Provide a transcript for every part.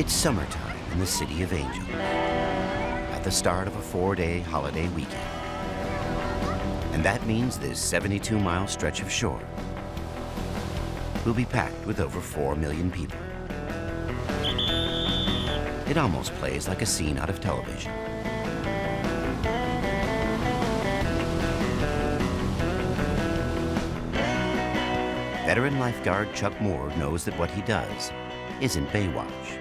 It's summertime in the City of Angels, at the start of a 4-day holiday weekend. And that means this 72-mile stretch of shore will be packed with over 4 million people. It almost plays like a scene out of television. Veteran lifeguard Chuck Moore knows that what he does isn't Baywatch,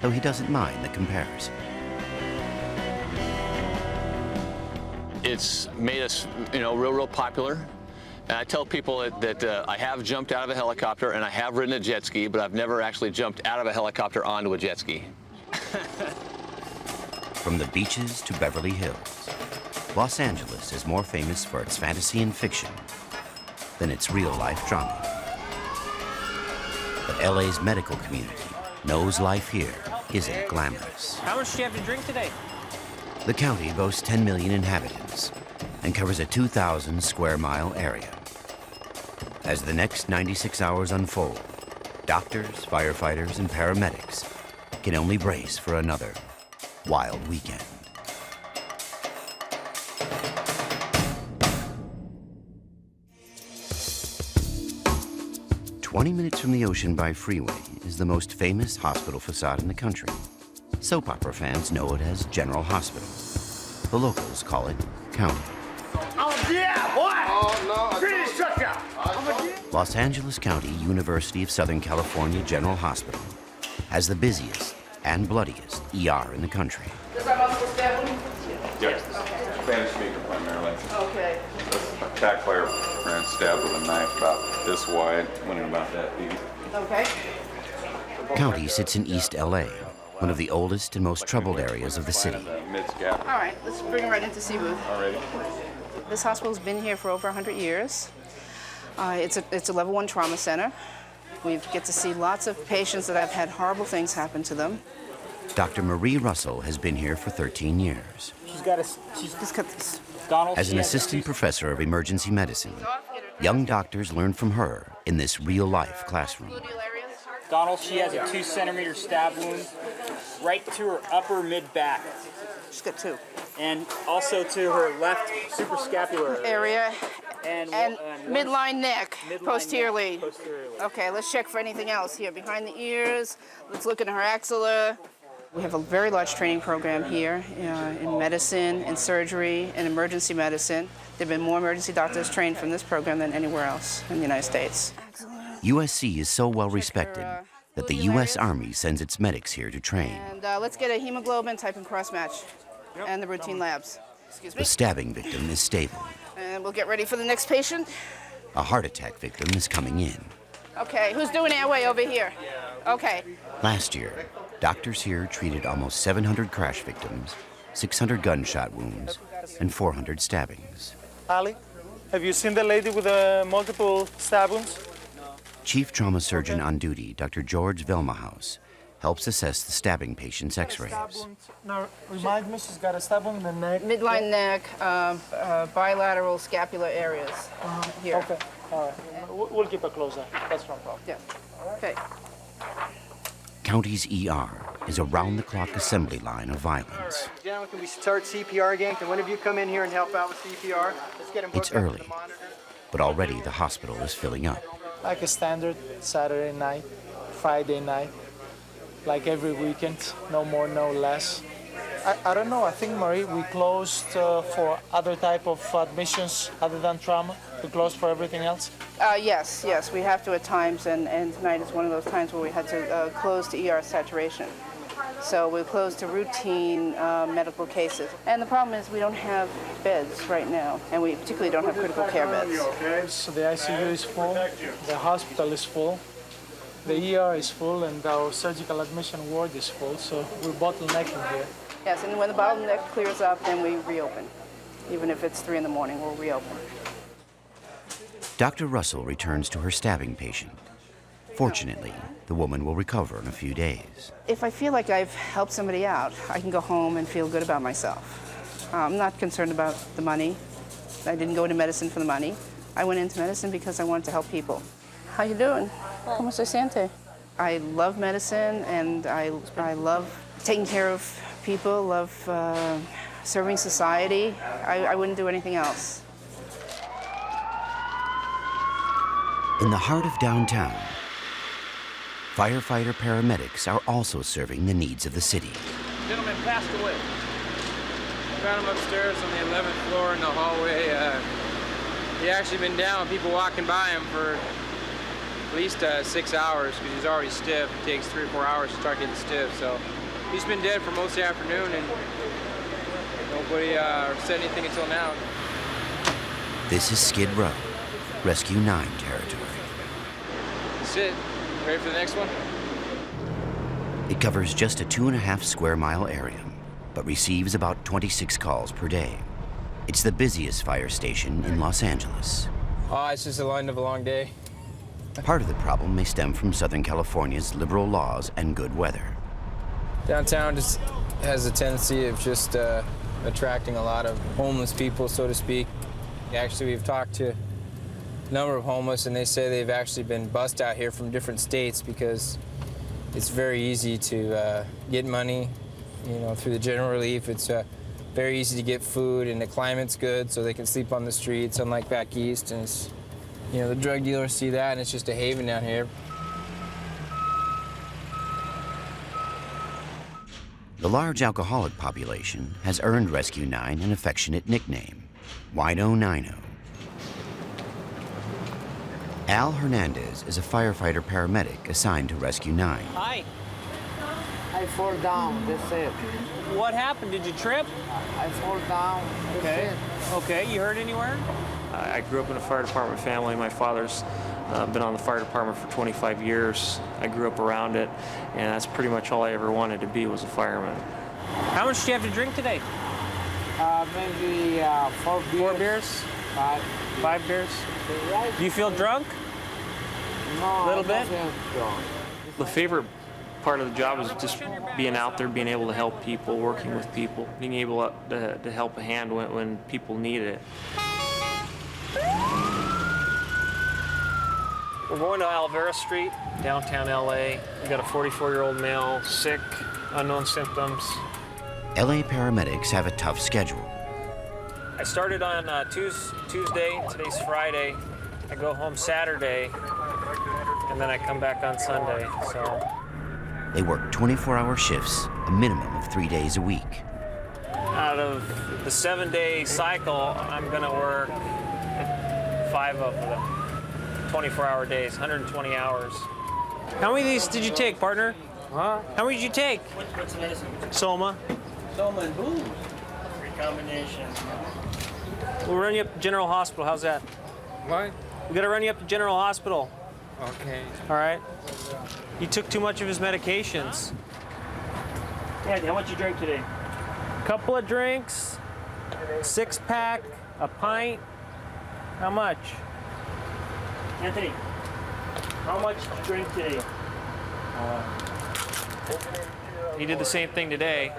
though he doesn't mind the comparison. It's made us, real popular. And I tell people that I have jumped out of a helicopter and I have ridden a jet ski, but I've never actually jumped out of a helicopter onto a jet ski. From the beaches to Beverly Hills, Los Angeles is more famous for its fantasy and fiction than its real-life drama. But LA's medical community knows life here isn't glamorous. How much do you have to drink today? The county boasts 10 million inhabitants and covers a 2,000 square mile area. As the next 96 hours unfold, doctors, firefighters, and paramedics can only brace for another wild weekend. "20 minutes from the ocean by freeway is the most famous hospital facade in the country. Soap opera fans know it as General Hospital. The locals call it County. Los Angeles County University of Southern California General Hospital has the busiest and bloodiest ER in the country. Yes, Spanish speaker primarily. Okay. Attacked by a friend, stabbed with a knife about this wide, went in about that deep. Okay. County sits in East LA, one of the oldest and most troubled areas of the city. All right, let's bring it right into Seabooth. Already. This hospital's been here for over 100 years. It's a level 1 trauma center. We get to see lots of patients that have had horrible things happen to them. Dr. Marie Russell has been here for 13 years. She's got Just cut this. Donald. As an assistant professor of emergency medicine, young doctors learn from her in this real-life classroom. Donald, she has a 2-centimeter stab wound right to her upper mid-back. She's got 2. And also to her left suprascapular Area and midline neck, posteriorly. Posteriorly. Okay, let's check for anything else here. Behind the ears, let's look at her axilla. We have a very large training program here in medicine, in surgery, in emergency medicine. There have been more emergency doctors trained from this program than anywhere else in the United States. USC is so well respected that the U.S. Army sends its medics here to train. And let's get a hemoglobin type and cross-match and the routine labs. Excuse me. The stabbing victim is stable. And we'll get ready for the next patient. A heart attack victim is coming in. Okay, who's doing airway over here? Okay. Last year, doctors here treated almost 700 crash victims, 600 gunshot wounds, and 400 stabbings. Ali, have you seen the lady with the multiple stab wounds? Chief trauma surgeon on duty, Dr. George Velmahouse, helps assess the stabbing patient's x-rays. Now, remind me, she's got a stab wound in the neck. Midline neck, bilateral scapular areas here. Okay, all right. We'll keep a close eye. That's no problem. Yeah. Okay. County's ER is a round-the-clock assembly line of violence. Gentlemen, can we start CPR again? Can one of you come in here and help out with CPR? Let's get him It's hooked up to early, the monitor. but already the hospital is filling up. Like a standard Saturday night, Friday night, like every weekend, no more, no less. I don't know, I think, Marie, we closed for other type of admissions other than trauma. We closed for everything else. Yes, we have to at times, and tonight is one of those times where we had to close to ER saturation. So we closed to routine medical cases. And the problem is we don't have beds right now, and we particularly don't have critical care beds. So the ICU is full, the hospital is full, the ER is full, and our surgical admission ward is full, so we're bottlenecking here. Yes, and when the bottleneck clears up, then we reopen. Even if it's 3 in the morning, we'll reopen. Dr. Russell returns to her stabbing patient. Fortunately, the woman will recover in a few days. If I feel like I've helped somebody out, I can go home and feel good about myself. I'm not concerned about the money. I didn't go into medicine for the money. I went into medicine because I wanted to help people. How you doing? ¿Cómo se siente? I love medicine, and I love taking care of people, love serving society. I wouldn't do anything else. In the heart of downtown, firefighter paramedics are also serving the needs of the city. Gentleman passed away. Found him upstairs on the 11th floor in the hallway. He actually been down, people walking by him for at least 6 hours because he's already stiff. It takes 3 or 4 hours to start getting stiff. So he's been dead for most of the afternoon, and nobody said anything until now. This is Skid Row, Rescue 9 territory. That's it. Ready for the next one? It covers just a 2.5 square mile area, but receives about 26 calls per day. It's the busiest fire station in Los Angeles. Oh, it's just the end of a long day. Part of the problem may stem from Southern California's liberal laws and good weather. Downtown just has a tendency of just attracting a lot of homeless people, so to speak. Actually, we've talked to a number of homeless, and they say they've actually been bussed out here from different states because it's very easy to get money, you know, through the general relief. It's very easy to get food, and the climate's good, so they can sleep on the streets, unlike back east. And it's, you know, the drug dealers see that, and it's just a haven down here. The large alcoholic population has earned Rescue 9 an affectionate nickname, Wino Nino. Al Hernandez is a firefighter paramedic assigned to Rescue 9. Hi. I fall down, that's it. What happened? Did you trip? I fall down, Okay. Okay, you hurt anywhere? I grew up in a fire department family. My father's been on the fire department for 25 years. I grew up around it, and that's pretty much all I ever wanted to be, was a fireman. How much do you have to drink today? Maybe 4 beers. 4 beers? 5. 5 beers? Do you feel drunk? No, A little I bit? don't feel drunk. The favorite part of the job is just being out there, being able to help people, working with people, being able to help a hand when people need it. We're going to Alvera Street, downtown LA. We got a 44-year-old male, sick, unknown symptoms. LA paramedics have a tough schedule. I started on Tuesday, today's Friday. I go home Saturday, and then I come back on Sunday, so. They work 24-hour shifts, a minimum of 3 days a week. Out of the 7-day cycle, I'm gonna work 5 of them. 24-hour days, 120 hours. How many of these did you take, partner? Huh? How many did you take? What's the medicine? Soma. Soma and booze. Free combination. We'll run you up to General Hospital. How's that? What? We gotta run you up to General Hospital. Okay. All right? You took too much of his medications. Andy, how much you drink today? Couple of drinks, 6-pack, a pint. How much? Anthony, how much did you drink today? He did the same thing today.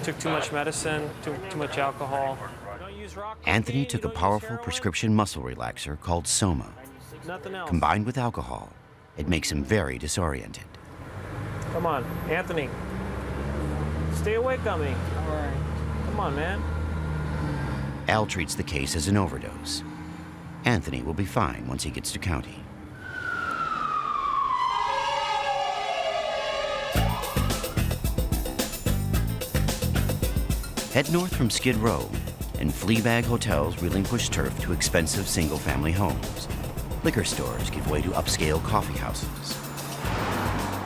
Took too much medicine, too much alcohol. Anthony took a powerful prescription muscle relaxer called Soma. Nothing else. Combined with alcohol, it makes him very disoriented. Come on, Anthony. Stay awake on me. All right. Come on, man. Al treats the case as an overdose. Anthony will be fine once he gets to county. Head north from Skid Row, and Fleabag hotels relinquish turf to expensive single-family homes. Liquor stores give way to upscale coffee houses.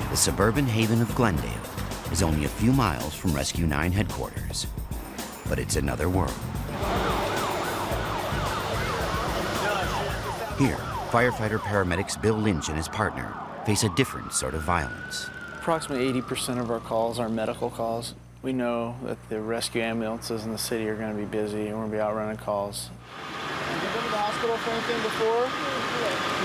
The suburban haven of Glendale is only a few miles from Rescue 9 headquarters, but it's another world. Here, firefighter paramedics Bill Lynch and his partner face a different sort of violence. Approximately 80% of our calls are medical calls. We know that the rescue ambulances in the city are going to be busy and we're going to be out running calls. Have you been to the hospital for anything before?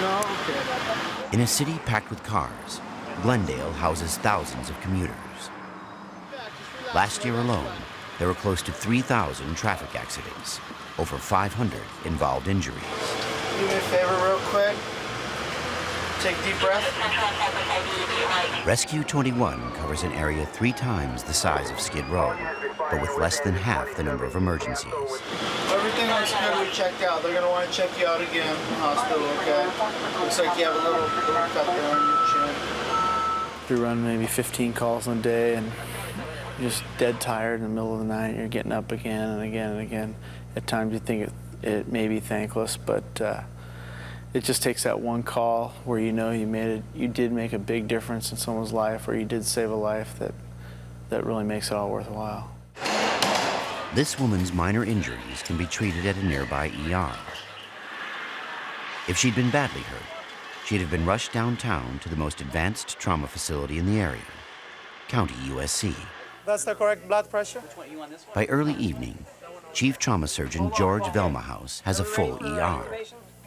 No? Okay. In a city packed with cars, Glendale houses thousands of commuters. Last year alone, there were close to 3,000 traffic accidents. Over 500 involved injuries. Do me a favor real quick. Take a deep breath. Rescue 21 covers an area 3 times the size of Skid Row, but with less than half the number of emergencies. Everything looks good. We checked out. They're going to want to check you out again in the hospital, okay? Looks like you have a little cut there on your chin. We run maybe 15 calls a day, and you're just dead tired in the middle of the night. You're getting up again and again and again. At times you think it may be thankless, but it just takes that one call where you know you did make a big difference in someone's life, or you did save a life, that really makes it all worthwhile. This woman's minor injuries can be treated at a nearby ER. If she'd been badly hurt, she'd have been rushed downtown to the most advanced trauma facility in the area, County USC. That's the correct blood pressure. By early evening, Chief Trauma Surgeon George Velmahouse has a full ER.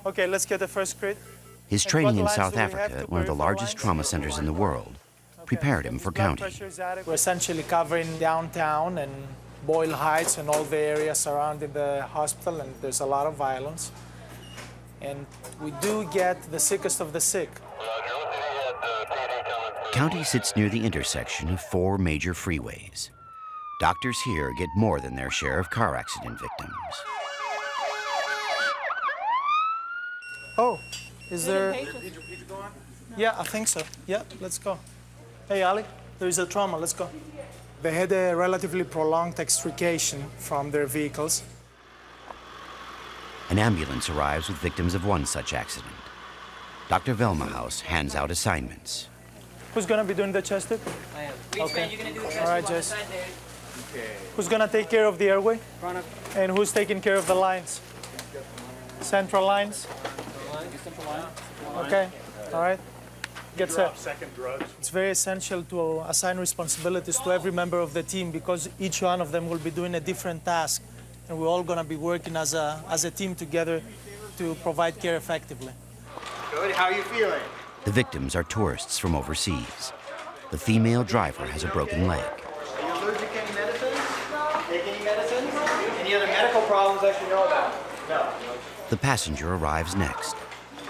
Okay, let's get the first crit. His training in South Africa, one of the largest trauma centers in the world, prepared him for county. We're essentially covering downtown and Boyle Heights and all the areas surrounding the hospital, and there's a lot of violence. And we do get the sickest of the sick. County sits near the intersection of 4 major freeways. Doctors here get more than their share of car accident victims. Oh, is there? Yeah, I think so. Yeah, let's go. Hey, Ali, there is a trauma. Let's go. They had a relatively prolonged extrication from their vehicles. An ambulance arrives with victims of one such accident. Dr. Velmahouse hands out assignments. Who's going to be doing the chest tube? I am. Okay. All right, Jess. Who's going to take care of the airway? And who's taking care of the lines? Central lines? Okay. All right. Get set. It's very essential to assign responsibilities to every member of the team, because each one of them will be doing a different task, and we're all going to be working as a team together to provide care effectively. Good. How are you feeling? The victims are tourists from overseas. The female driver has a broken leg. Are you allergic to any medicines? Take any medicines? Any other medical problems I should know about? No. The passenger arrives next.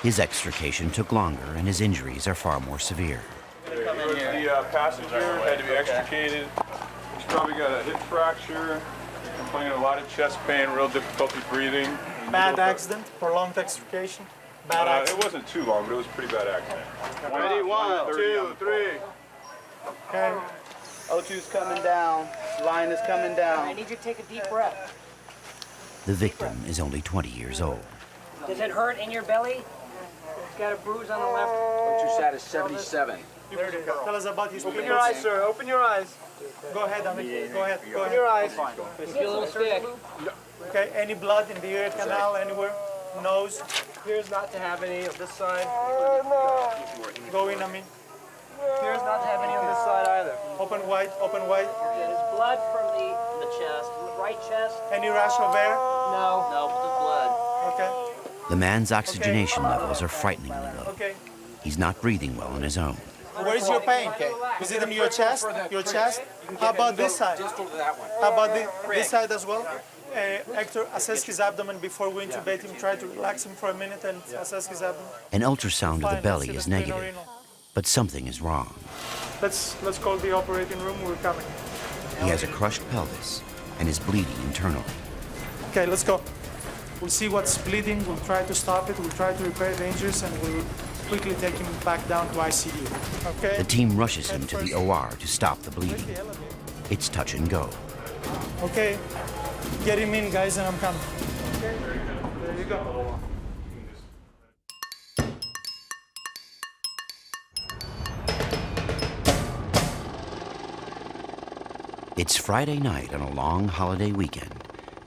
His extrication took longer, and his injuries are far more severe. The passenger had to be extricated. He's probably got a hip fracture, complaining of a lot of chest pain, real difficulty breathing. Bad accident, prolonged extrication. Bad accident. It wasn't too long, but it was a pretty bad accident. Ready? 1, 2, 3. Okay. O2's coming down. Line is coming down. I need you to take a deep breath. The victim is only 20 years old. Does it hurt in your belly? It's got a bruise on the left. O2 sat is 77. There it is. Tell us about his Open your eyes, sir. Open your eyes. Go ahead, Amit. Go ahead. Go Open ahead. your eyes. You feel a little sick. Okay. Any blood in the ear canal anywhere? Nose? Appears not to have any of this side. Go in, Amit. Appears not to have any on this side either. Open wide. Open wide. There's blood from the chest, right chest. Any rash of air? No. No, but there's blood. Okay. The man's oxygenation levels are frighteningly low. Okay. He's not breathing well on his own. Where's your pain? Is it in your chest? Your chest? How about this side? Just over that one. How about this side as well? Hector, assess his abdomen before we intubate him. Try to relax him for a minute and assess his abdomen. An ultrasound of the Fine, belly let's is see the negative, renal. but something is wrong. Let's call the operating room. We're coming. He has a crushed pelvis and is bleeding internally. Okay, let's go. We'll see what's bleeding. We'll try to stop it. We'll try to repair the injuries, and we'll quickly take him back down to ICU. Okay. The team rushes him to the OR to stop the bleeding. It's touch and go. Okay. Get him in, guys, and I'm coming. Okay. There you go. It's Friday night on a long holiday weekend,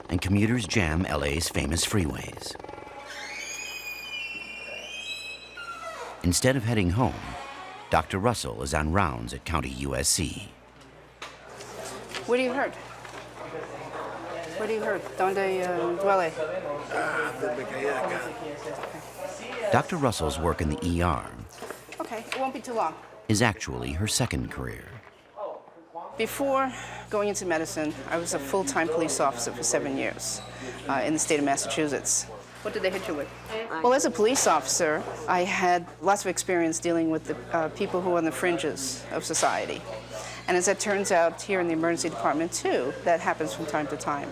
and commuters jam LA's famous freeways. Instead of heading home, Dr. Russell is on rounds at County USC. Where do you hurt? Where do you hurt? Donde duele? Dr. Russell's work in the ER Okay, it won't be too long. is actually her second career. Before going into medicine, I was a full-time police officer for 7 years in the state of Massachusetts. What did they hit you with? Well, as a police officer, I had lots of experience dealing with the people who are on the fringes of society. And as it turns out, here in the emergency department, too, that happens from time to time.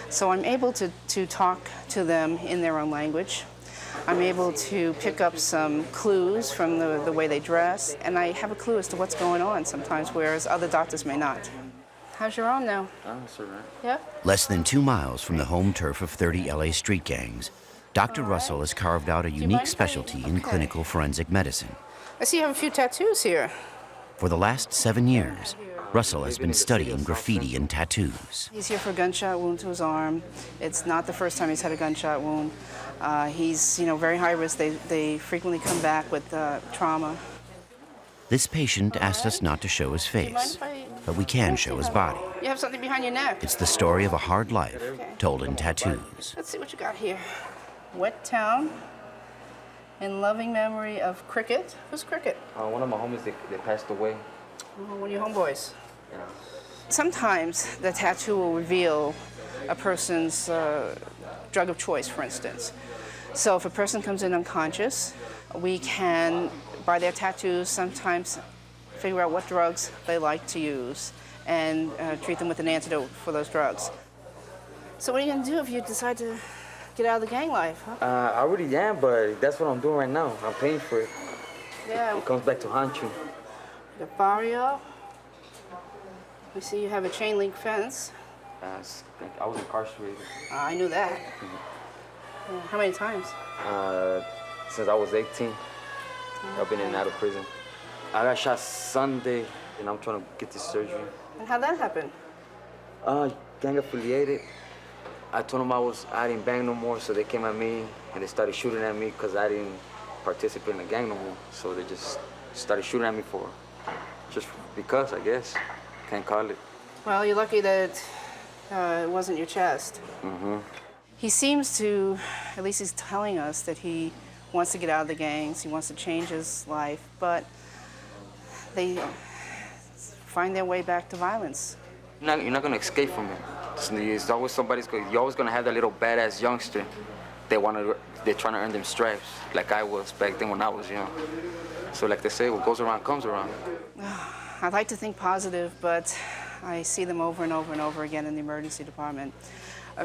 So I'm able to talk to them in their own language. I'm able to pick up some clues from the way they dress, and I have a clue as to what's going on sometimes, whereas other doctors may not. How's your arm now? Oh, it's all right. Yeah? Less than 2 miles from the home turf of 30 LA street gangs, Dr. Russell has carved out a unique specialty in clinical forensic medicine. I see you have a few tattoos here. For the last 7 years, Russell has been studying graffiti and tattoos. He's here for a gunshot wound to his arm. It's not the first time he's had a gunshot wound. He's, very high risk. They frequently come back with trauma. This patient asked us not to show his face, but we can show his body. You have something behind your neck. It's the story of a hard life told in tattoos. Let's see what you got here. Wet Town, in loving memory of Cricket. Who's Cricket? One of my homies, they passed away. Oh, one of your homeboys. Yeah. Sometimes the tattoo will reveal a person's drug of choice, for instance. So if a person comes in unconscious, we can, by their tattoos, sometimes figure out what drugs they like to use and treat them with an antidote for those drugs. So what are you going to do if you decide to get out of the gang life, huh? I already am, but that's what I'm doing right now. I'm paying for it. Yeah. It comes back to haunt you. The barrio. We see you have a chain link fence. I was incarcerated. I knew that. Yeah. How many times? Since I was 18. I've been in and out of prison. I got shot Sunday, and I'm trying to get this surgery. And how'd that happen? Gang affiliated. I told them I didn't bang no more, so they came at me, and they started shooting at me because I didn't participate in the gang no more. So they just started shooting at me just because, I guess. Can't call it. Well, you're lucky that it wasn't your chest. Mm-hmm. He seems to, at least he's telling us, that he wants to get out of the gangs, he wants to change his life, but they find their way back to violence. You're not going to escape from it. It's always you're always going to have that little badass youngster. They're trying to earn them stripes, like I was back then when I was young. So like they say, what goes around comes around. I'd like to think positive, but I see them over and over and over again in the emergency department.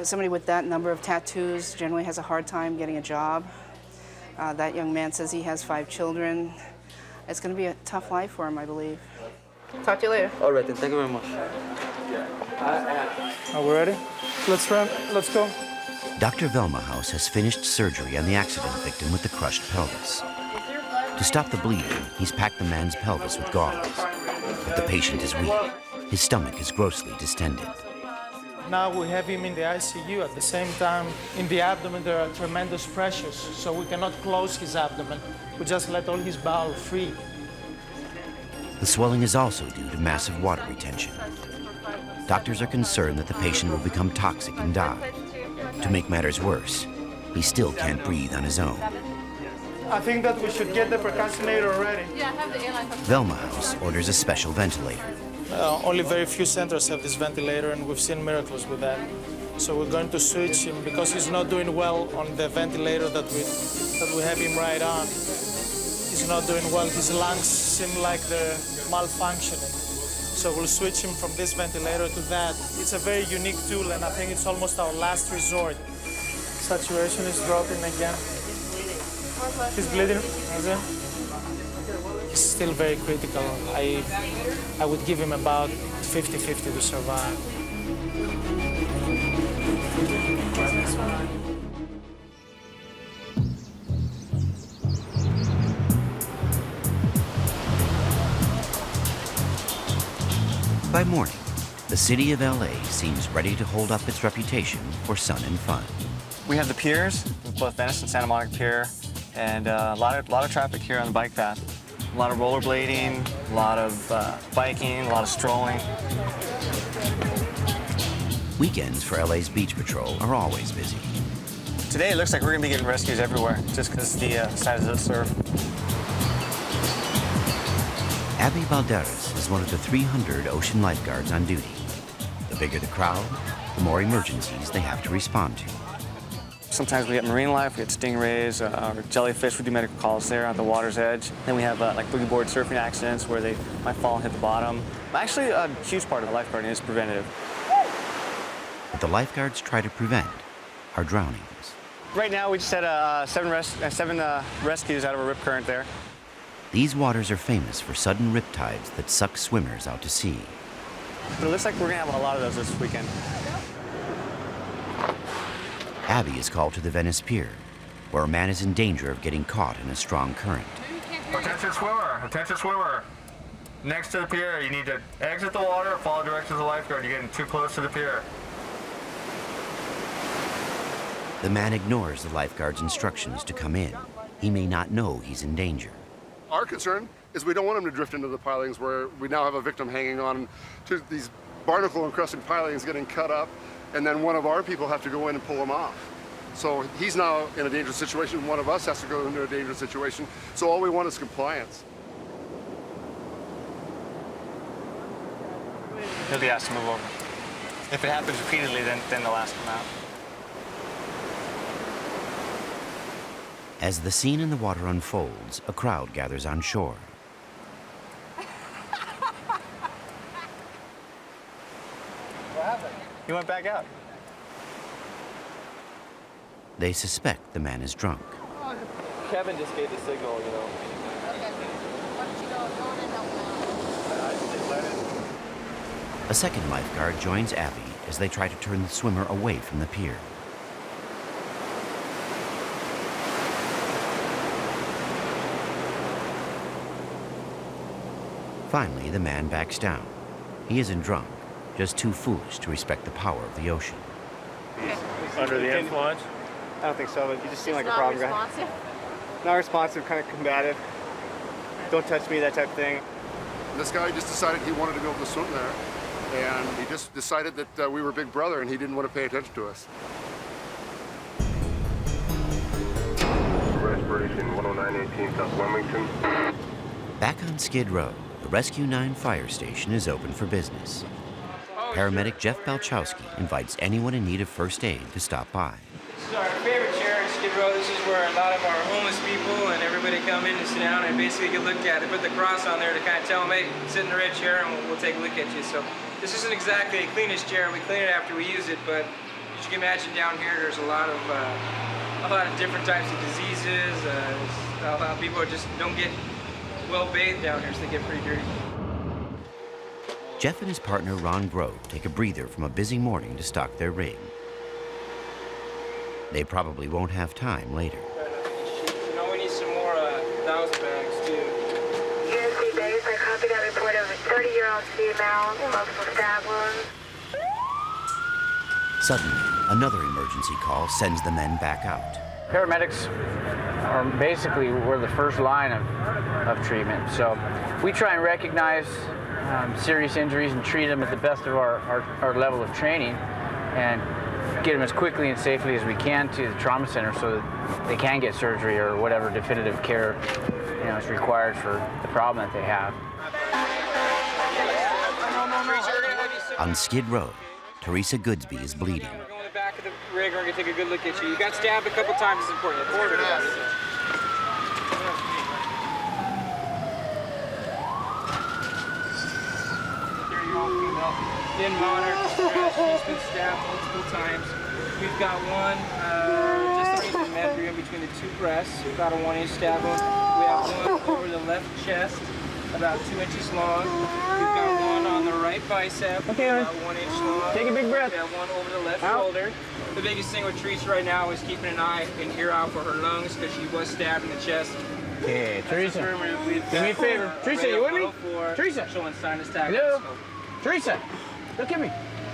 Somebody with that number of tattoos generally has a hard time getting a job. That young man says he has 5 children. It's going to be a tough life for him, I believe. Talk to you later. All right, then. Thank you very much. Are we ready? Let's run. Let's go. Dr. Velmahaus has finished surgery on the accident victim with the crushed pelvis. To stop the bleeding, he's packed the man's pelvis with gauze. But the patient is weak. His stomach is grossly distended. Now we have him in the ICU. At the same time, in the abdomen, there are tremendous pressures, so we cannot close his abdomen. We just let all his bowel free. The swelling is also due to massive water retention. Doctors are concerned that the patient will become toxic and die. To make matters worse, he still can't breathe on his own. I think that we should get the percussionator ready. Velmahaus orders a special ventilator. Only very few centers have this ventilator, and we've seen miracles with that. So we're going to switch him because he's not doing well on the ventilator that we have him right on. He's not doing well. His lungs seem like they're malfunctioning. So we'll switch him from this ventilator to that. It's a very unique tool, and I think it's almost our last resort. Saturation is dropping again. He's bleeding. Is it? It's still very critical. I would give him about 50-50 to survive. By morning, the city of LA seems ready to hold up its reputation for sun and fun. We have the piers, both Venice and Santa Monica Pier, and a lot of traffic here on the bike path. A lot of rollerblading, a lot of biking, a lot of strolling. Weekends for LA's beach patrol are always busy. Today it looks like we're going to be getting rescues everywhere, just because the size of the surf. Abby Balderas is one of the 300 ocean lifeguards on duty. The bigger the crowd, the more emergencies they have to respond to. Sometimes we get marine life, we get stingrays, or jellyfish. We do medical calls there at the water's edge. Then we have like boogie board surfing accidents where they might fall and hit the bottom. Actually, a huge part of the lifeguarding is preventative. What the lifeguards try to prevent are drownings. Right now, we just had seven rescues out of a rip current there. These waters are famous for sudden riptides that suck swimmers out to sea. But it looks like we're gonna have a lot of those this weekend. Abby is called to the Venice Pier, where a man is in danger of getting caught in a strong current. Attention swimmer, attention swimmer. Next to the pier, you need to exit the water, follow directions of the lifeguard. You're getting too close to the pier. The man ignores the lifeguard's instructions to come in. He may not know he's in danger. Our concern is we don't want him to drift into the pilings where we now have a victim hanging on to these barnacle-encrusted pilings getting cut up, and then one of our people have to go in and pull him off. So he's now in a dangerous situation. One of us has to go into a dangerous situation. So all we want is compliance. He'll be asked to move over. If it happens repeatedly, then they'll ask him out. As the scene in the water unfolds, a crowd gathers on shore. What happened? He went back out. They suspect the man is drunk. Kevin just gave the signal, you know. A second lifeguard joins Abby as they try to turn the swimmer away from the pier. Finally, the man backs down. He isn't drunk, just too foolish to respect the power of the ocean. Under the influence? I don't think so, but you just seem like a problem guy. Not responsive, kind of combative. Don't touch me, that type of thing. This guy just decided he wanted to be able to swim there, and he just decided that we were Big Brother and he didn't want to pay attention to us. Respiration 10918 South Wilmington. Back on Skid Row, the Rescue 9 fire station is open for business. Paramedic Jeff Balchowski invites anyone in need of first aid to stop by. This is our favorite chair in Skid Row. This is where a lot of our homeless people and everybody come in and sit down and basically get looked at. They put the cross on there to kind of tell them, hey, sit in the red chair and we'll take a look at you. So this isn't exactly the cleanest chair. We clean it after we use it, but as you can imagine down here, there's a lot of different types of diseases. A lot of people just don't get well bathed down here, so they get pretty dirty. Jeff and his partner Ron Grove take a breather from a busy morning to stock their rig. They probably won't have time later. You know, we need some more 1,000 bags too. UNC base, I copy that report of a 30-year-old female, multiple stab wounds. Suddenly, another emergency call sends the men back out. Paramedics are basically, we're the first line of treatment. So we try and recognize serious injuries and treat them at the best of our level of training and get them as quickly and safely as we can to the trauma center so that they can get surgery or whatever definitive care is required for the problem that they have. On Skid Row, Teresa Goodsby is bleeding. We're going to the back of the rig. We're going to take a good look at you. You got stabbed a couple times. It's important. In monitor, she's been stabbed multiple times. We've got one just underneath the med between the two breasts, about a 1-inch stab wound. We have one over the left chest, about 2 inches long. We've got one on the right bicep, about 1 inch long. Take a big breath. We have one over the left shoulder. The biggest thing with Teresa right now is keeping an eye and ear out for her lungs because she was stabbed in the chest. Okay, Teresa, do me a favor. Teresa, you with me? Teresa. Showing sign of stabbing. Hello? Teresa, look at me.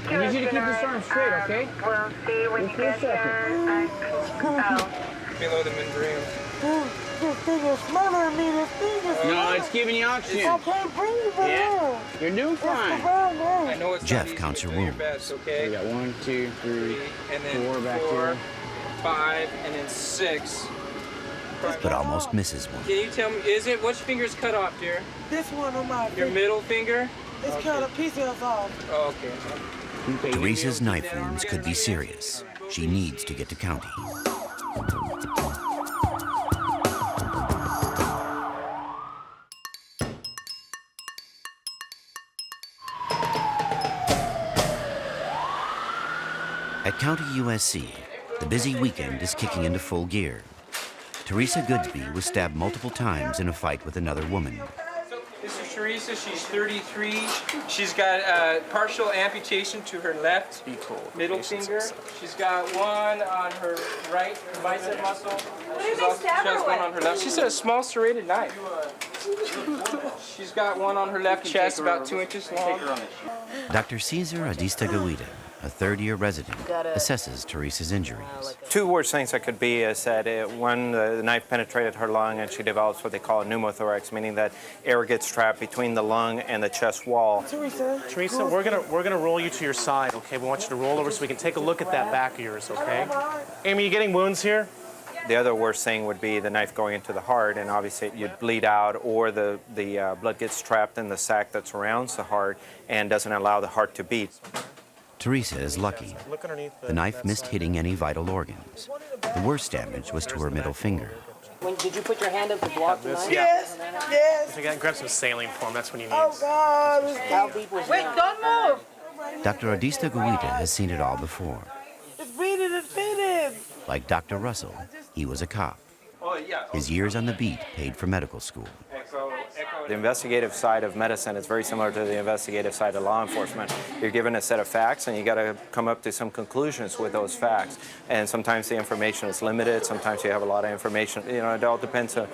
I need you to keep this arm straight, okay? We'll see when you get there. Below the membrane. This thing is smothering me. This thing is No, it's giving you oxygen. I can't breathe Yeah, you're doing fine. I know it's Jeff counts her wounds. Okay. We got 1, 2, 3, and then 4 back 4, here. 5, and then 6. But almost misses one. Can you tell me, which finger's cut off, dear? This one on my Your middle finger? It's cut a piece of off. Oh, okay. Teresa's knife wounds could be serious. She needs to get to county. At County USC, the busy weekend is kicking into full gear. Teresa Goodsby was stabbed multiple times in a fight with another woman. This is Teresa. She's 33. She's got a partial amputation to her left middle finger. She's got one on her right bicep muscle. She has one on her left. She's a small serrated knife. She's got one on her left chest, about 2 inches long. Dr. Cesar Adistagawida, a third-year resident, assesses Teresa's injuries. Two worst things that could be is that one, the knife penetrated her lung and she develops what they call a pneumothorax, meaning that air gets trapped between the lung and the chest wall. Teresa, we're gonna roll you to your side, okay? We want you to roll over so we can take a look at that back of yours, okay? Amy, you getting wounds here? The other worst thing would be the knife going into the heart, and obviously you'd bleed out, or the blood gets trapped in the sac that surrounds the heart and doesn't allow the heart to beat. Teresa is lucky. The knife missed hitting any vital organs. The worst damage was to her middle finger. Did you put your hand up to block the knife? Yes, yes. You grab some saline for him, that's what he needs. Oh, God. How deep was Wait, don't move. Dr. Adistagawida has seen it all before. It's bleeding, it's bleeding. Like Dr. Russell, he was a cop. His years on the beat paid for medical school. The investigative side of medicine is very similar to the investigative side of law enforcement. You're given a set of facts and you got to come up to some conclusions with those facts. And sometimes the information is limited, sometimes you have a lot of information. You know, it all depends on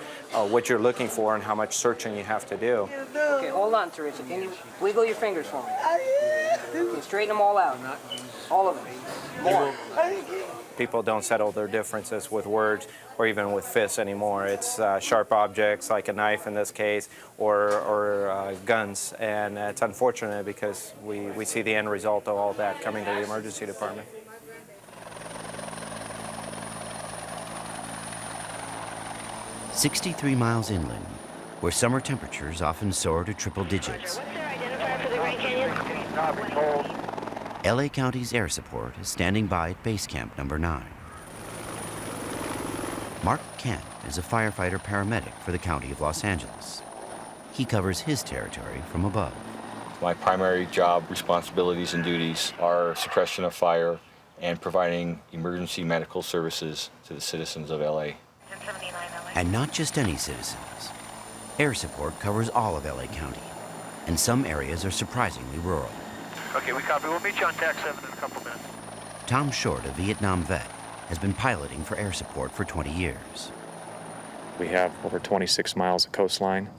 what you're looking for and how much searching you have to do. Okay, hold on, Teresa. Can you wiggle your fingers for me? Okay, straighten them all out. All of them. More. People don't settle their differences with words or even with fists anymore. It's sharp objects like a knife in this case or guns. And it's unfortunate because we see the end result of all that coming to the emergency department. "63 miles inland, where summer temperatures often soar to triple digits. LA County's air support is standing by at base camp number 9. Mark Kent is a firefighter-paramedic for the County of Los Angeles. He covers his territory from above. My primary job responsibilities and duties are suppression of fire and providing emergency medical services to the citizens of LA. And not just any citizens. Air support covers all of LA County, and some areas are surprisingly rural. Okay, we copy. We'll meet you on TAC 7 in a couple minutes. Tom Short, a Vietnam vet, has been piloting for air support for 20 years. We have over 26 miles of coastline,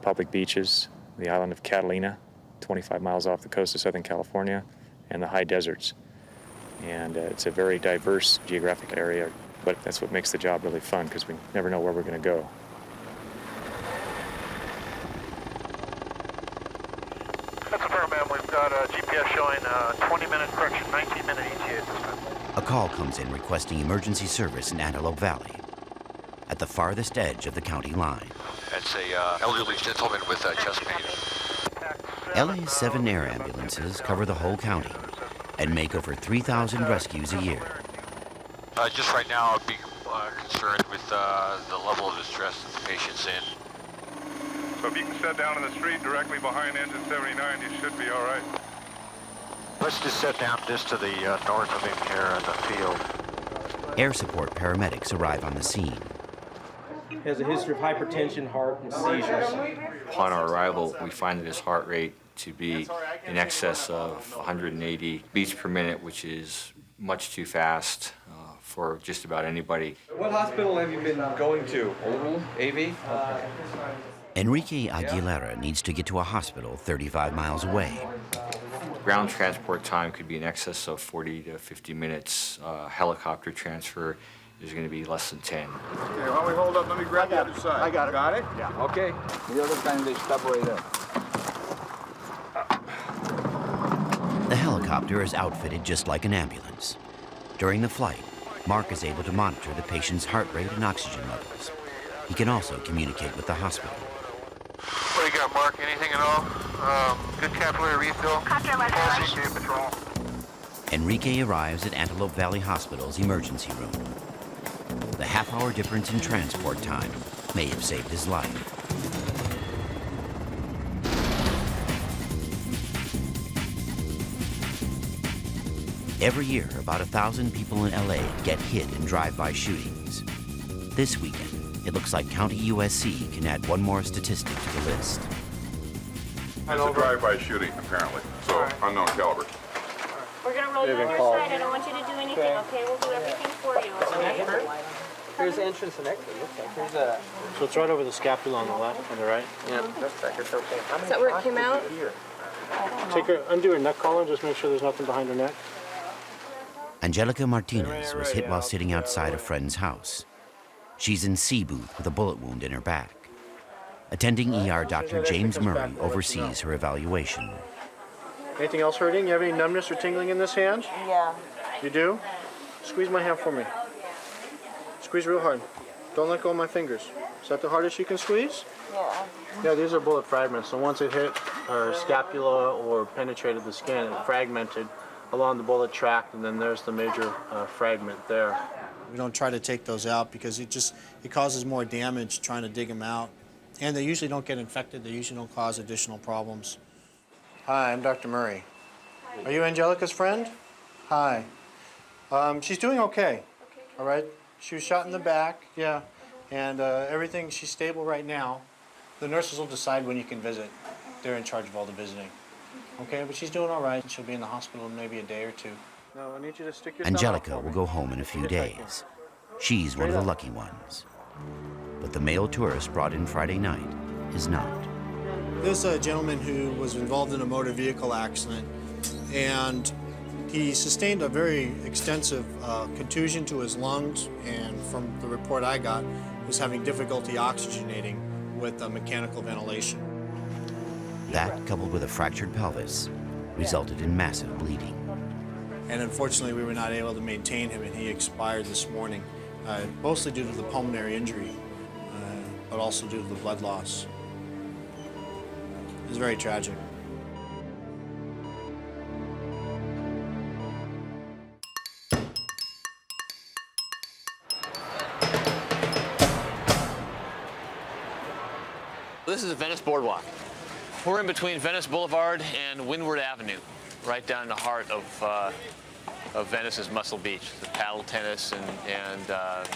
public beaches, the island of Catalina, 25 miles off the coast of Southern California, and the high deserts. And it's a very diverse geographic area, but that's what makes the job really fun because we never know where we're going to go. That's affirmed, ma'am. We've got a GPS showing 20-minute correction, 19-minute ETA at this time. A call comes in requesting emergency service in Antelope Valley, at the farthest edge of the county line. It's a elderly gentleman with chest pain. LA's 7 air ambulances cover the whole county and make over 3,000 rescues a year. Just right now, I'd be concerned with the level of distress that the patient's in. So if you can set down in the street directly behind engine 79, you should be all right. Let's just set down just to the north of him here in the field. Air support paramedics arrive on the scene. He has a history of hypertension, heart, and seizures. Upon our arrival, we find that his heart rate to be in excess of 180 beats per minute, which is much too fast for just about anybody. What hospital have you been going to? AV? Enrique Aguilera needs to get to a hospital 35 miles away. Ground transport time could be in excess of 40 to 50 minutes. Helicopter transfer is going to be less than 10. Okay, while we hold up, let me grab the other side. I got it. Got it? Yeah. Okay. The other time they stop right there. The helicopter is outfitted just like an ambulance. During the flight, Mark is able to monitor the patient's heart rate and oxygen levels. He can also communicate with the hospital. What do you got, Mark? Anything at all? Good capillary refill? Copter, let's rush. CK Patrol. Enrique arrives at Antelope Valley Hospital's emergency room. The half-hour difference in transport time may have saved his life. Every year, about 1,000 people in LA get hit in drive-by shootings. This weekend, it looks like County USC can add one more statistic to the list. It's a drive-by shooting, apparently, so unknown caliber. We're going to roll you on your side. I don't want you to do anything, okay? We'll do everything for you, okay? Here's the entrance and exit, looks like. Here's a... So it's right over the scapula on the left, on the right? Yeah, looks like it's okay. Is that where it came out? Take her, undo her neck collar, just make sure there's nothing behind her neck. Angelica Martinez was hit while sitting outside a friend's house. She's in C booth with a bullet wound in her back. Attending ER Dr. James Murray oversees her evaluation. Anything else hurting? You have any numbness or tingling in this hand? Yeah. You do? Squeeze my hand for me. Squeeze real hard. Don't let go of my fingers. Is that the hardest you can squeeze? Yeah. Yeah, these are bullet fragments. So once it hit her scapula or penetrated the skin, it fragmented along the bullet tract, and then there's the major fragment there. We don't try to take those out because it causes more damage trying to dig them out. And they usually don't get infected. They usually don't cause additional problems. Hi, I'm Dr. Murray. Are you Angelica's friend? Hi. She's doing okay. All right? She was shot in the back, yeah. And everything, she's stable right now. The nurses will decide when you can visit. They're in charge of all the visiting. Okay, but she's doing all right. She'll be in the hospital in maybe a day or two. No, I need you to stick your Angelica will go home in a few days. She's one of the lucky ones. But the male tourist brought in Friday night is not. There's a gentleman who was involved in a motor vehicle accident, and he sustained a very extensive contusion to his lungs, and from the report I got, was having difficulty oxygenating with mechanical ventilation. That, coupled with a fractured pelvis, resulted in massive bleeding. And unfortunately, we were not able to maintain him, and he expired this morning, mostly due to the pulmonary injury, but also due to the blood loss. It was very tragic. This is the Venice Boardwalk. We're in between Venice Boulevard and Windward Avenue, right down in the heart of Venice's Muscle Beach. The paddle tennis and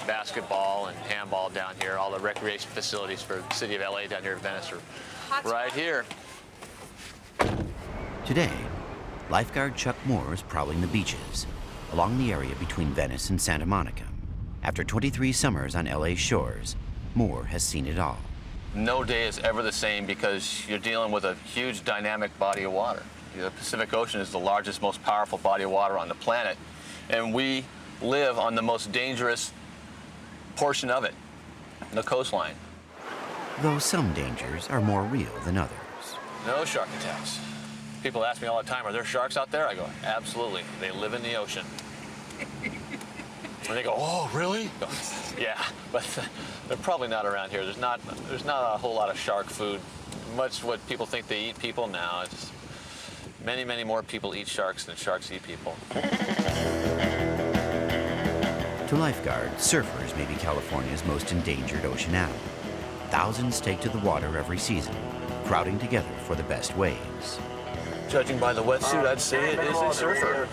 basketball and handball down here. All the recreation facilities for the city of LA down here in Venice are right here. Today, lifeguard Chuck Moore is prowling the beaches along the area between Venice and Santa Monica. After 23 summers on LA's shores, Moore has seen it all. No day is ever the same because you're dealing with a huge dynamic body of water. The Pacific Ocean is the largest, most powerful body of water on the planet, and we live on the most dangerous portion of it, the coastline. Though some dangers are more real than others. No shark attacks. People ask me all the time, are there sharks out there? I go, absolutely. They live in the ocean. And they go, oh, really? I go, yeah, but they're probably not around here. There's not a whole lot of shark food. Much what people think they eat people now. It's many, many more people eat sharks than sharks eat people. To Lifeguard, surfers may be California's most endangered ocean animal. Thousands take to the water every season, crowding together for the best waves. Judging by the wetsuit, I'd say it is a surfer.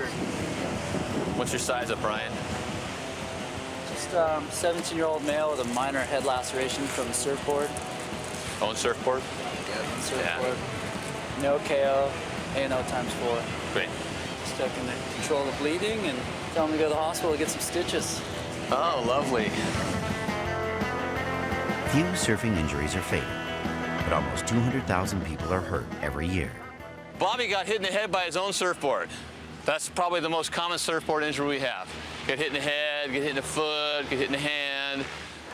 What's your size up, Brian? Just 17-year-old male with a minor head laceration from a surfboard. Own surfboard? Yeah, surfboard. Yeah. No KO, A&O times 4. Great. Just checking to control the bleeding and tell him to go to the hospital to get some stitches. Oh, lovely. Few surfing injuries are fatal, but almost 200,000 people are hurt every year. Bobby got hit in the head by his own surfboard. That's probably the most common surfboard injury we have. Get hit in the head, get hit in the foot, get hit in the hand.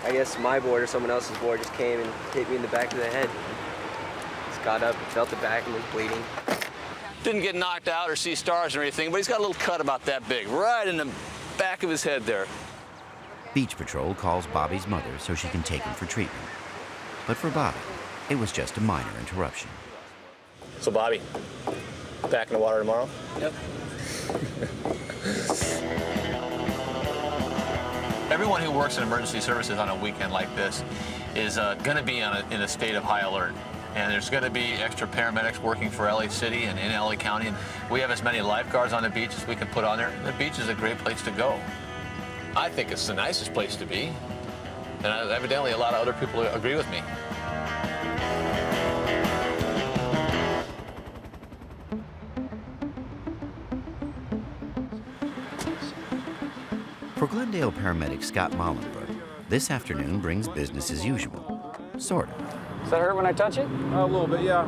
I guess my board or someone else's board just came and hit me in the back of the head. Just got up, felt the back, and was bleeding. Didn't get knocked out or see stars or anything, but he's got a little cut about that big, right in the back of his head there. Beach Patrol calls Bobby's mother so she can take him for treatment. But for Bobby, It was just a minor interruption. So Bobby, back in the water tomorrow? Yep. Everyone who works in emergency services on a weekend like this is going to be in a state of high alert. And there's going to be extra paramedics working for LA City and in LA County. And we have as many lifeguards on the beach as we can put on there. The beach is a great place to go. I think it's the nicest place to be. And evidently a lot of other people agree with me. For Glendale paramedic Scott Mollenbrook, this afternoon brings business as usual. Sort of. Does that hurt when I touch it? A little bit, yeah.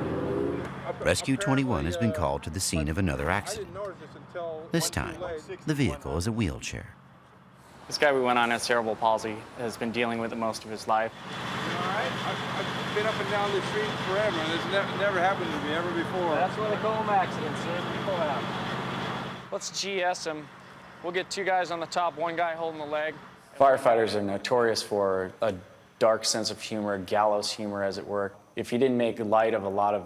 Rescue 21 has been called to the scene of another accident. This time, the vehicle is a wheelchair. This guy we went on has cerebral palsy, has been dealing with it most of his life. All right, I've been up and down the street forever, and it's never happened to me ever before. That's what they call them accidents, sir. People happen. Let's GS him. We'll get 2 guys on the top, 1 guy holding the leg. Firefighters are notorious for a dark sense of humor, gallows humor, as it were. If you didn't make light of a lot of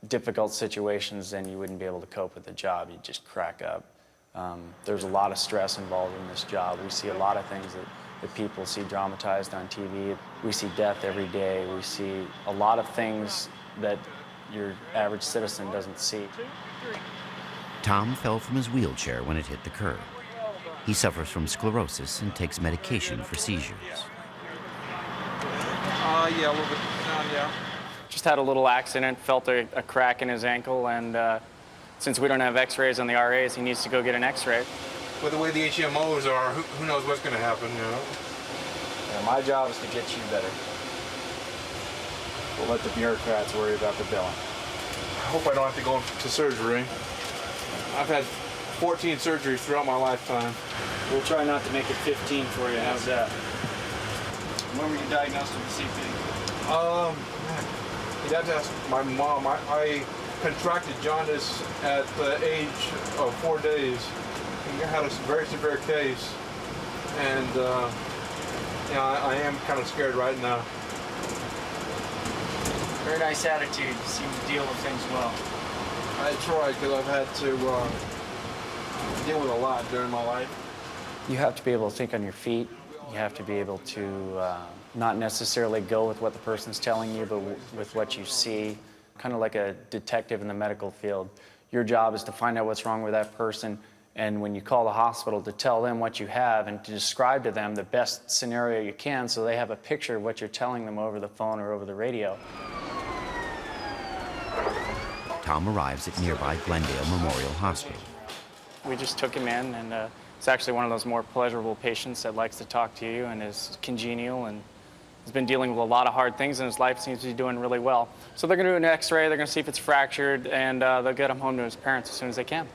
difficult situations, then you wouldn't be able to cope with the job. You'd just crack up. There's a lot of stress involved in this job. We see a lot of things that people see dramatized on TV. We see death every day. We see a lot of things that your average citizen doesn't see. Tom fell from his wheelchair when it hit the curb. He suffers from sclerosis and takes medication for seizures. Yeah, a little bit down, yeah. Just had a little accident, felt a crack in his ankle, and since we don't have x-rays on the RAs, he needs to go get an x-ray. With the way the HMOs are, who knows what's going to happen, you know? Yeah, my job is to get you better. We'll let the bureaucrats worry about the billing. I hope I don't have to go to surgery. I've had 14 surgeries throughout my lifetime. We'll try not to make it 15 for you. How's that? When were you diagnosed with CP? You'd have to ask my mom. I contracted jaundice at the age of 4 days. I had a very severe case, and I am kind of scared right now. Very nice attitude. You seem to deal with things well. I try, because I've had to deal with a lot during my life. You have to be able to think on your feet. You have to be able to not necessarily go with what the person's telling you, but with what you see. Kind of like a detective in the medical field. Your job is to find out what's wrong with that person, and when you call the hospital, to tell them what you have and to describe to them the best scenario you can so they have a picture of what you're telling them over the phone or over the radio. Tom arrives at nearby Glendale Memorial Hospital. We just took him in, and it's actually one of those more pleasurable patients that likes to talk to you and is congenial and has been dealing with a lot of hard things in his life, seems to be doing really well. So they're going to do an x-ray, they're going to see if it's fractured, and they'll get him home to his parents as soon as they can.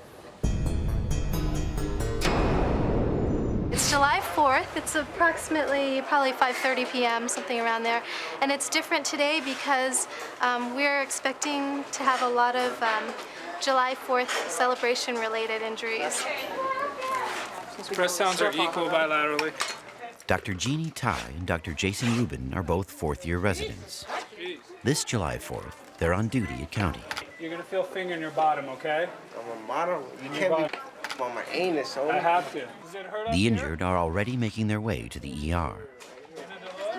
It's July 4th. It's approximately probably 5:30 p.m., something around there. And it's different today because we're expecting to have a lot of July 4th celebration-related injuries. Breath sounds are equal bilaterally. Dr. Jeannie Ty and Dr. Jason Rubin are both fourth-year residents. This July 4th, they're on duty at County. You're going to feel finger in your bottom, okay? On my bottom? You can't be on my anus. I have to. Does it hurt up The here? injured are already making their way to the ER.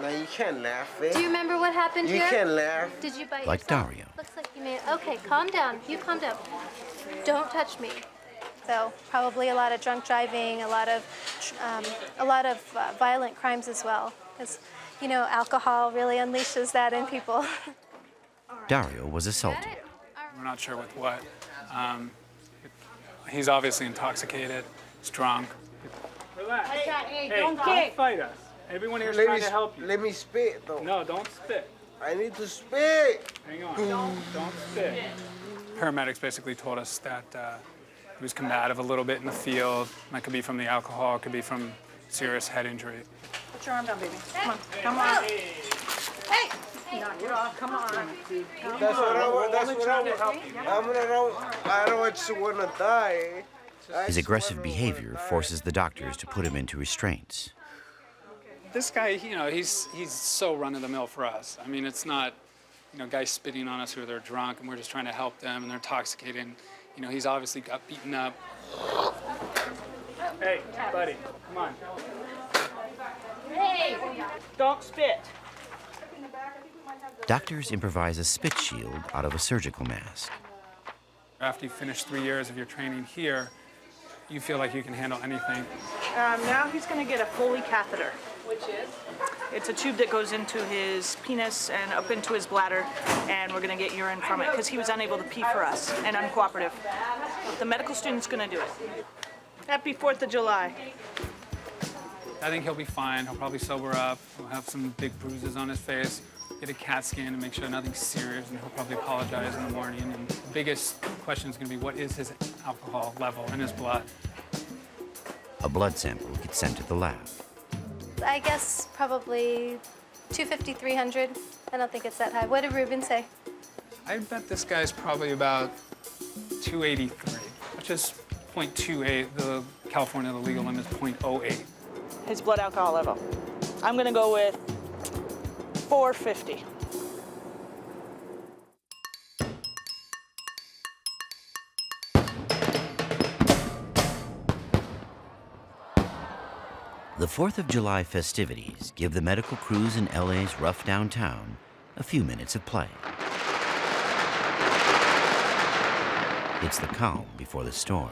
No, you can't laugh, eh? Do you remember what happened You here? can't laugh. Did you bite Like yourself? Dario. Looks like you made. Okay, calm down. You calm down. Don't touch me. So probably a lot of drunk driving, a lot of violent crimes as well, because you know alcohol really unleashes that in people. Dario was assaulted. We're not sure with what. He's obviously intoxicated. He's drunk. Relax. Hey, Don't fight us. Everyone here is trying to help you. Let me spit, though. No, don't spit. I need to spit. Hang on. Don't spit. Paramedics basically told us that he was combative a little bit in the field. That could be from the alcohol. It could be from serious head injury. Put your arm down, baby. Come on. Come on. Hey! Knock it off. Come on. That's what I want. That's what I want. I don't want you to die. His aggressive behavior forces the doctors to put him into restraints. This guy, you know, he's so run-of-the-mill for us. I mean, it's not guys spitting on us who are drunk, and we're just trying to help them, and they're intoxicated. And, he's obviously got beaten up. Hey, buddy, come on. Hey, don't spit. Doctors improvise a spit shield out of a surgical mask. After you finish 3 years of your training here, you feel like you can handle anything. Now he's going to get a Foley catheter. Which is? It's a tube that goes into his penis and up into his bladder, and we're going to get urine from it because he was unable to pee for us and uncooperative. The medical student's going to do it. Happy 4th of July. I think he'll be fine. He'll probably sober up. He'll have some big bruises on his face. Get a CAT scan to make sure nothing's serious, and he'll probably apologize in the morning. And the biggest question is going to be, what is his alcohol level in his blood? A blood sample gets sent to the lab. I guess probably 250, 300. I don't think it's that high. What did Ruben say? I bet this guy's probably about 283, which is 0.28. The California, the legal limit is 0.08. His blood alcohol level. I'm going to go with 450. The 4th of July festivities give the medical crews in LA's rough downtown a few minutes of play. It's the calm before the storm.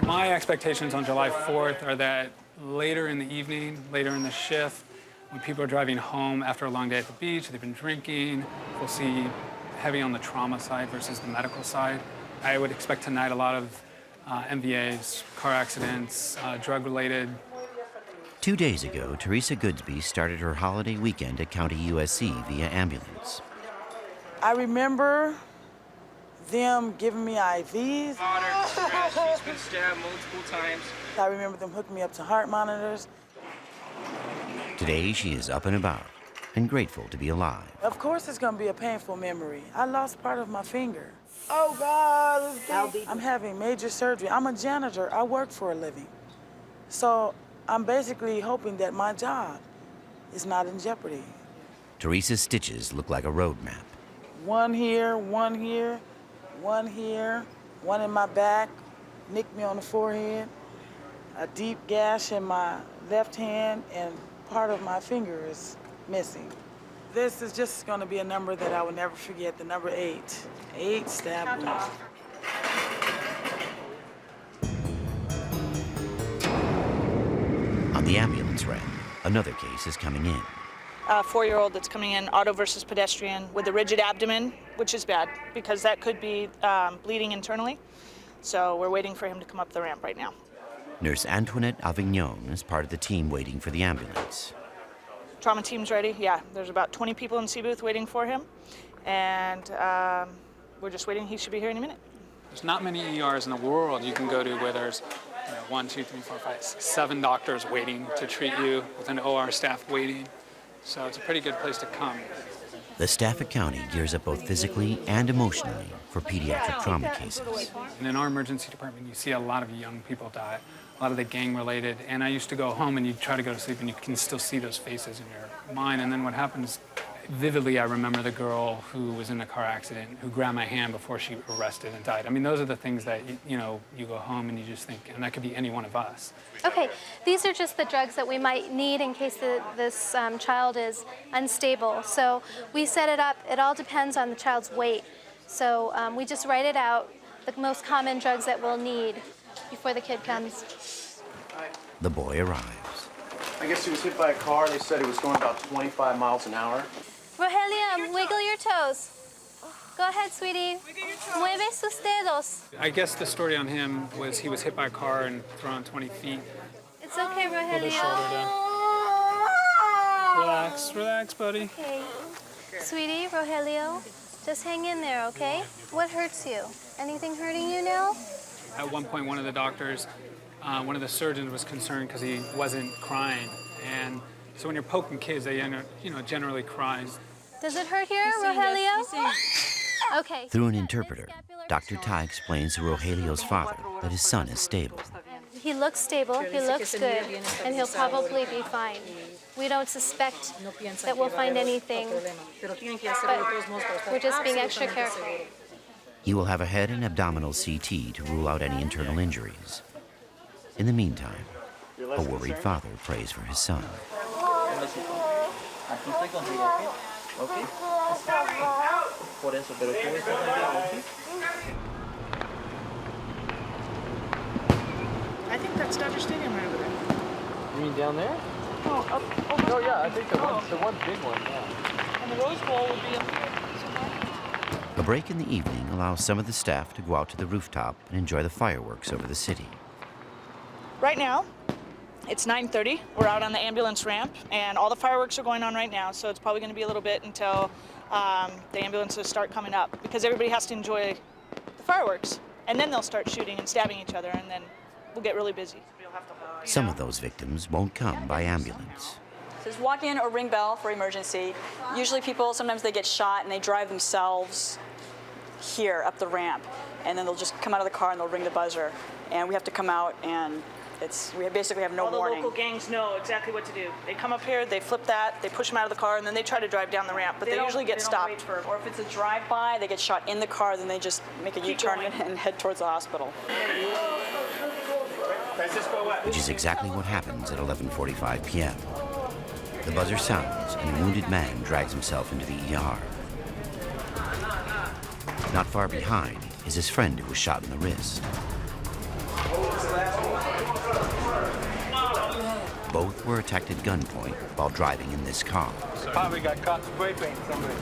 My expectations on July 4th are that later in the evening, later in the shift, when people are driving home after a long day at the beach, they've been drinking, we'll see heavy on the trauma side versus the medical side. I would expect tonight a lot of MVAs, car accidents, drug-related. 2 days ago, Teresa Goodsby started her holiday weekend at County USC via ambulance. I remember them giving me IVs. She's been stabbed multiple times. I remember them hooking me up to heart monitors. Today, she is up and about and grateful to be alive. Of course it's gonna be a painful memory. I lost part of my finger. Oh God, I'm having major surgery. I'm a janitor, I work for a living. So I'm basically hoping that my job is not in jeopardy. Teresa's stitches look like a road map. One here, one here, one here, one in my back, nicked me on the forehead, a deep gash in my left hand, and part of my finger is missing. This is just gonna be a number that I will never forget, the number 8. 8 stab wounds. On the ambulance ramp, another case is coming in. A 4-year-old that's coming in, auto versus pedestrian, with a rigid abdomen, which is bad because that could be bleeding internally. So we're waiting for him to come up the ramp right now. Nurse Antoinette Avignon is part of the team waiting for the ambulance. Trauma team's ready. Yeah, there's about 20 people in C booth waiting for him, and we're just waiting. He should be here in a minute. There's not many ERs in the world you can go to where there's 1, 2, 3, 4, 5, 6, 7 doctors waiting to treat you with an OR staff waiting. So it's a pretty good place to come. The staff at County gears up both physically and emotionally for pediatric trauma cases. And in our emergency department, you see a lot of young people die, a lot of the gang-related. And I used to go home and you try to go to sleep and you can still see those faces in your mind. And then what happens, vividly, I remember the girl who was in a car accident who grabbed my hand before she arrested and died. I mean, those are the things that, you go home and you just think, and that could be any one of us. Okay, these are just the drugs that we might need in case this child is unstable. So we set it up, it all depends on the child's weight. So we just write it out, the most common drugs that we'll need before the kid comes. The boy arrives. I guess he was hit by a car. They said he was going about 25 miles an hour. Rogelia, wiggle your toes. Go ahead, sweetie. Mueve sus dedos. I guess the story on him was he was hit by a car and thrown 20 feet. It's okay, Hold his Rogelia. shoulder down. Relax, relax, buddy. Okay. Sweetie, Rogelio, just hang in there, okay? What hurts you? Anything hurting you now? At one point, one of the doctors, one of the surgeons was concerned because he wasn't crying. And so when you're poking kids, they generally cry. Does it hurt here, Rogelio? Okay. Through an interpreter, Dr. Tai explains to Rogelio's father that his son is stable. he looks stable, he looks good, and he'll probably be fine. We don't suspect that we'll find anything, but we're just being extra careful. He will have a head and abdominal CT to rule out any internal injuries. In the meantime, a worried father prays for his son. I think that's Dodger Stadium right over there. You mean down there? Oh, up. Oh yeah, I think the one big one, yeah. And the Rose Bowl would be up here somewhere. A break in the evening allows some of the staff to go out to the rooftop and enjoy the fireworks over the city. Right now, it's 9:30. We're out on the ambulance ramp, and all the fireworks are going on right now, so it's probably going to be a little bit until the ambulances start coming up, because everybody has to enjoy the fireworks, and then they'll start shooting and stabbing each other, and then we'll get really busy. Some of those victims won't come by ambulance. So just walk in or ring bell for emergency. Usually people, sometimes they get shot and they drive themselves here up the ramp, and then they'll just come out of the car and they'll ring the buzzer, and we have to come out, and we basically have no warning. All the local gangs know exactly what to do. They come up here, they flip that, they push them out of the car, and then they try to drive down the ramp, but they usually get stopped. Or if it's a drive-by, they get shot in the car, then they just make a U-turn and head towards the hospital. Which is exactly what happens at 11:45 p.m. The buzzer sounds, and a wounded man drags himself into the ER. Not far behind is his friend who was shot in the wrist. Both were attacked at gunpoint while driving in this car. Probably got caught spray painting somebody.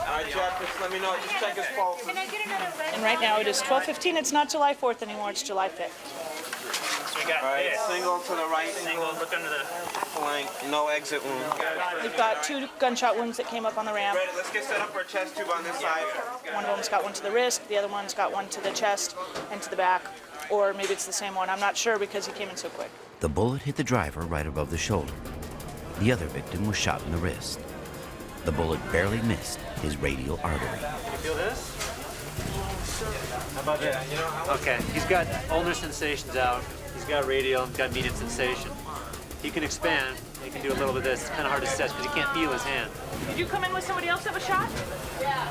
All right, Jeff, just let me know. Just check his pulse. And right now it is 12:15. It's not July 4th anymore. It's July 5th. So we got single to the right. Single, look under the flank. No exit wound. We've got 2 gunshot wounds that came up on the ramp. Ready, let's get set up for a chest tube on this side. One of them's got one to the wrist. The other one's got one to the chest and to the back. Or maybe it's the same one. I'm not sure because he came in so quick. The bullet hit the driver right above the shoulder. The other victim was shot in the wrist. The bullet barely missed his radial artery. You feel this? How about that? Okay, he's got ulnar sensations out. He's got radial, he's got median sensation. He can expand, he can do a little bit of this. It's kind of hard to assess because he can't feel his hand. Did you come in with somebody else that was shot? Yeah.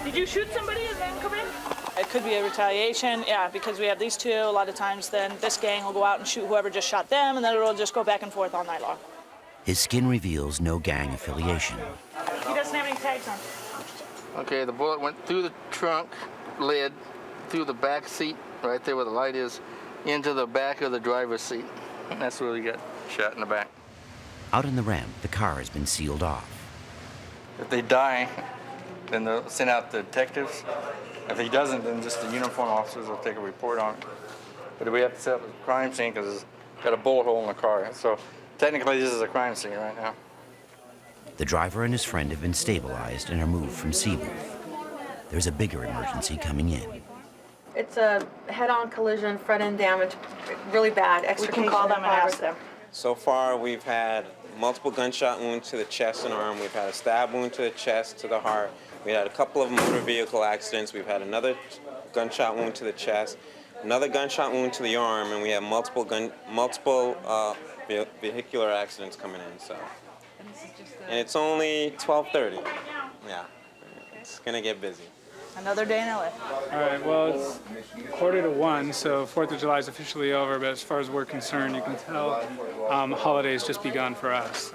Did you shoot somebody and then come in? It could be a retaliation, yeah, because we have these two. A lot of times then this gang will go out and shoot whoever just shot them, and then it'll just go back and forth all night long. His skin reveals no gang affiliation. He doesn't have any tags on. Okay, the bullet went through the trunk lid, through the back seat, right there where the light is, into the back of the driver's seat. And that's where he got shot in the back. Out on the ramp, the car has been sealed off. If they die, then they'll send out the detectives. If he doesn't, then just the uniform officers will take a report on it. But we have to set up a crime scene because it's got a bullet hole in the car. So technically, this is a crime scene right now. The driver and his friend have been stabilized and are moved from Cebu. There's a bigger emergency coming in. It's a head-on collision, front-end damage, really bad. We can call them and ask them. So far, we've had multiple gunshot wounds to the chest and arm. We've had a stab wound to the chest, to the heart. We had a couple of motor vehicle accidents. We've had another gunshot wound to the chest, another gunshot wound to the arm, and we have multiple vehicular accidents coming in. So, and it's only 12:30. Yeah, it's gonna get busy. Another day in LA. All right, well, it's 1:45, so 4th of July is officially over, but as far as we're concerned, you can tell holidays just begun for us.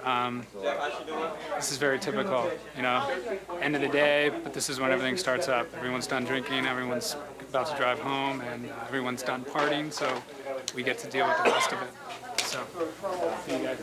This is very typical, you know, end of the day, but this is when everything starts up. Everyone's done drinking, everyone's about to drive home, and everyone's done partying, so we get to deal with the rest of it. So, see you guys.